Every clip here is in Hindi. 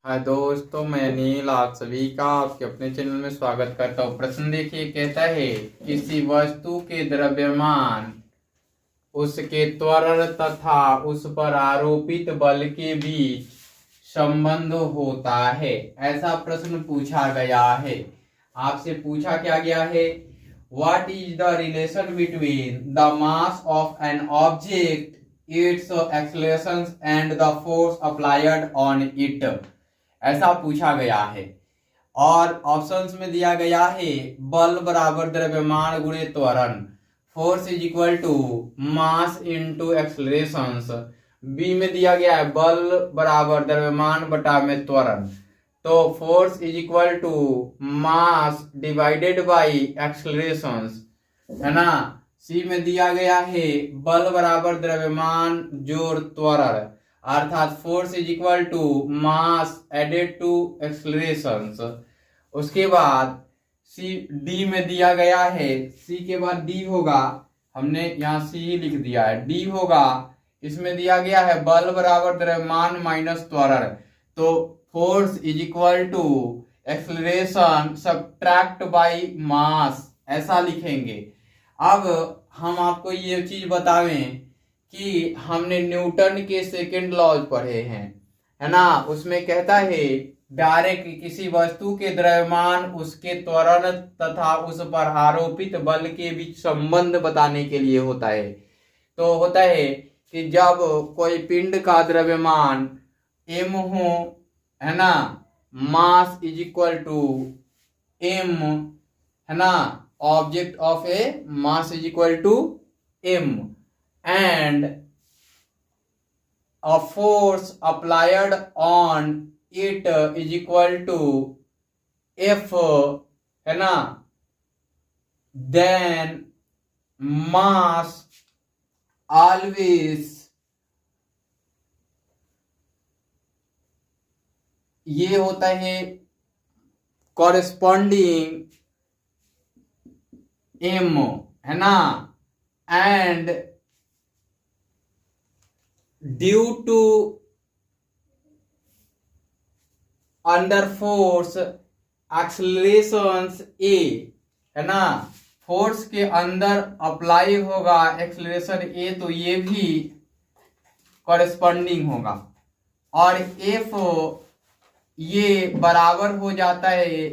हाय दोस्तों, मैं नील आप सभी का आपके अपने चैनल में स्वागत करता हूँ। प्रश्न देखिए, कहता है किसी वस्तु के द्रव्यमान, उसके त्वरण तथा उस पर आरोपित बल के बीच संबंध होता है। ऐसा प्रश्न पूछा गया है। आपसे पूछा क्या गया है? What is the relation between the mass of an object, it's acceleration and the force applied on it. ऐसा पूछा गया है और ऑप्शंस में दिया गया है बल बराबर द्रव्यमान गुणे त्वरण, force is equal to mass into accelerations. B में दिया गया है बल बराबर द्रव्यमान बटा में त्वरण, तो force is equal to mass divided by accelerations, है ना। सी में दिया गया है बल बराबर द्रव्यमान जोड़ त्वरण, अर्थात force is equal to mass added to accelerations. उसके बाद सी डी में दिया गया है, सी के बाद डी होगा, हमने यहाँ सी ही लिख दिया है, डी होगा। इसमें दिया गया है बल बराबर द्रव्यमान माइनस त्वरण, तो force is equal to acceleration subtract by mass, ऐसा लिखेंगे। अब हम आपको ये चीज बतावें कि हमने न्यूटन के सेकंड लॉज पढ़े हैं, है ना। उसमें कहता है डायरेक्ट किसी वस्तु के द्रव्यमान, उसके त्वरण तथा उस पर आरोपित बल के बीच संबंध बताने के लिए होता है। तो होता है कि जब कोई पिंड का द्रव्यमान m हो, है ना, mass is equal to m, है ना, object of a mass is equal to m, and a force applied on it is equal to F, है ना, then mass always, ये होता है corresponding m, है ना, and due to under force accelerations A, है ना, फोर्स के अंदर अप्लाई होगा एक्सेलरेशन ए, तो ये भी कॉरेस्पॉन्डिंग होगा। और एफ ये बराबर हो जाता है,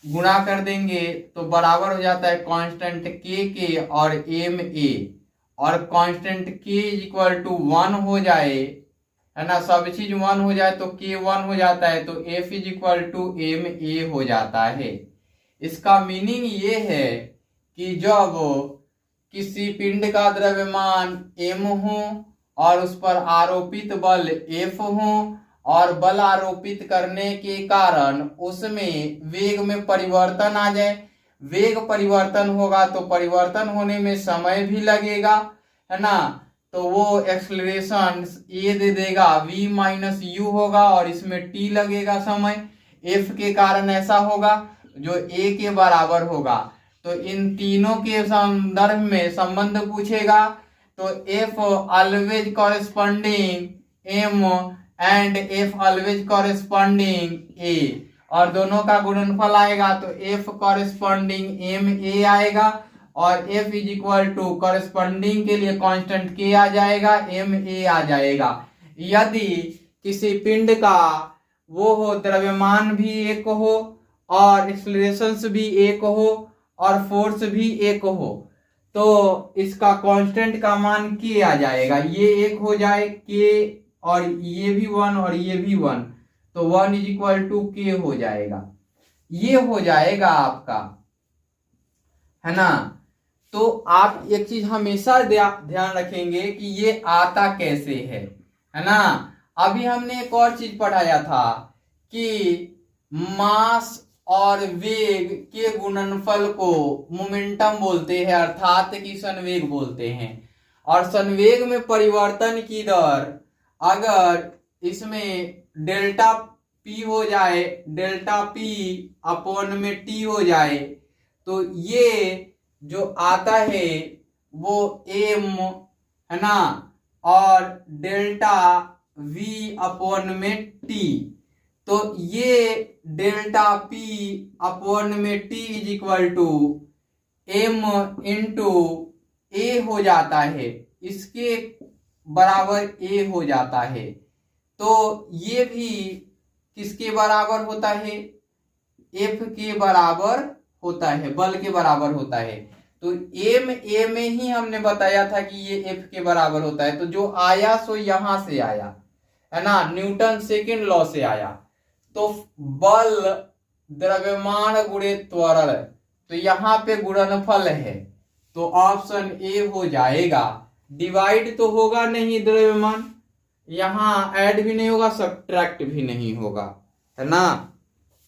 गुणा कर देंगे तो बराबर हो जाता है कांस्टेंट के और एम ए, और कांस्टेंट के इज इक्वल टू 1 हो जाए, है ना, सब चीज 1 हो जाए तो के 1 हो जाता है, तो F is equal to M A हो जाता है। इसका मीनिंग ये है कि जब किसी पिंड का द्रव्यमान m हो और उस पर आरोपित बल F हो और बल आरोपित करने के कारण उसमें वेग में परिवर्तन आ जाए, वेग परिवर्तन होगा तो परिवर्तन होने में समय भी लगेगा, है ना, तो वो एक्सेलरेशन ए दे देगा, v माइनस यू होगा और इसमें t लगेगा समय, f के कारण ऐसा होगा जो a के बराबर होगा। तो इन तीनों के संदर्भ में संबंध पूछेगा तो f always corresponding m and f always corresponding a, और दोनों का गुणनफल आएगा तो f कॉरेस्पॉन्डिंग m a आएगा और f is equal to corresponding के लिए कांस्टेंट k आ जाएगा, m a आ जाएगा। यदि किसी पिंड का वो हो द्रव्यमान भी एक हो और एक्सेलरेशंस भी एक हो और फोर्स भी एक हो, तो इसका कांस्टेंट का मान k आ जाएगा, ये एक हो जाए k और ये भी 1 और ये भी 1, तो 1 इज इक्वल टू k हो जाएगा, ये हो जाएगा आपका, है ना। तो आप एक चीज हमेशा ध्यान रखेंगे कि ये आता कैसे है ना। अभी हमने एक और चीज पढ़ाया था कि मास और वेग के गुणनफल को मोमेंटम बोलते हैं, अर्थात कि संवेग बोलते हैं। और संवेग में परिवर्तन की दर अगर इसमें डेल्टा पी हो जाए, डेल्टा पी अपॉन में टी हो जाए, तो ये जो आता है वो एम, है ना, और डेल्टा वी अपॉन में टी, तो ये डेल्टा पी अपॉन में T is equal to M into A हो जाता है, इसके बराबर ए हो जाता है। तो ये भी किसके बराबर होता है, एफ के बराबर होता है, बल के बराबर होता है। तो एम ए में ही हमने बताया था कि ये एफ के बराबर होता है। तो जो आया सो यहां से आया है ना, न्यूटन सेकेंड लॉ से आया। तो बल द्रव्यमान गुणे त्वरण, तो यहाँ पे गुणनफल है, तो ऑप्शन ए हो जाएगा। डिवाइड तो होगा नहीं द्रव्यमान, यहाँ ऐड भी नहीं होगा, सब्ट्रैक्ट भी नहीं होगा, है ना।